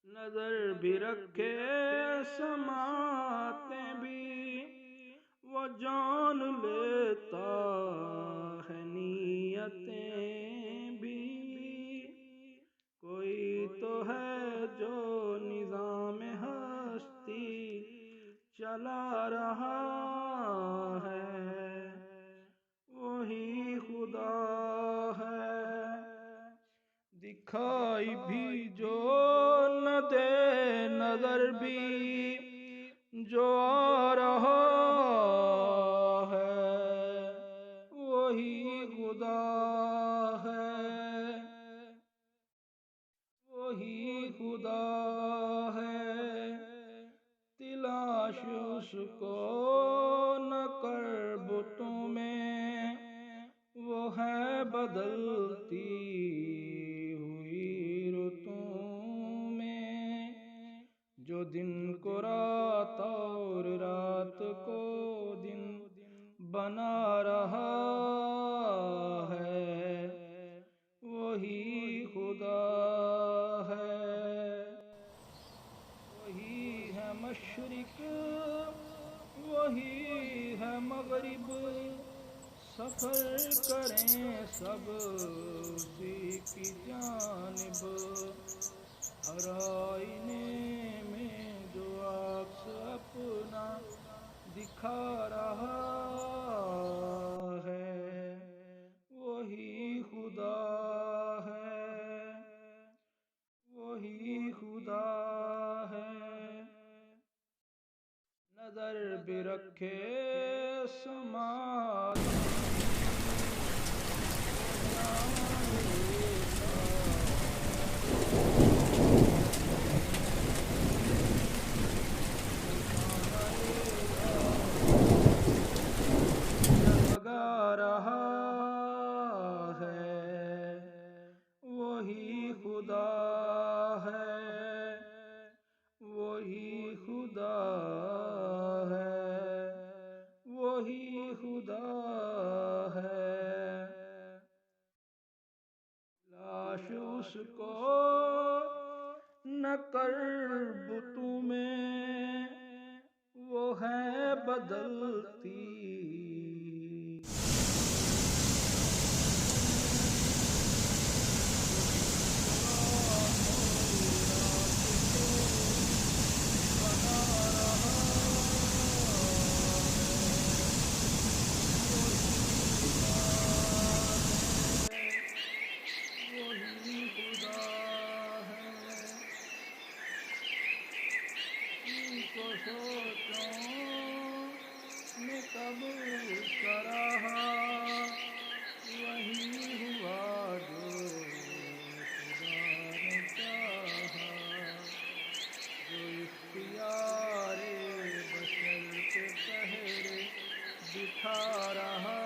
نظر بھی رکھے سماعتیں بھی، وہ جان لیتا ہے نیتیں بھی۔ کوئی تو ہے جو نظام ہستی چلا رہا ہے، وہی خدا ہے۔ دکھائی بھی جو نہ دے نظر بھی جو آ رہا ہے، وہی خدا ہے، وہی خدا ہے۔ تلاش اس کو نہ کر بتوں میں، وہ ہے بدلتی ہوئی رتوں میں۔ جو دن کو رات اور رات کو دن بنا رہا ہے، وہی خدا ہے۔ وہی ہے مشرق، وہی ہے مغرب، سفر کریں سب اسی کی جانب۔ ہر آئینے میں جو عکس اپنا دکھا رہا ہے، وہی خدا ہے، وہی خدا ہے۔ نظر بھی رکھے سماعت لگا رہا ہے، وہی خدا ہے، وہی خدا ہے، وہی خدا ہے۔ لاش اس کو نہ کر بتوں میں، وہ ہے بدلتی سوچوں میں کب سراہا، وہی ہوا جو خدا نے چاہا۔ جو اختیار بشر پہ قہر بٹھا رہا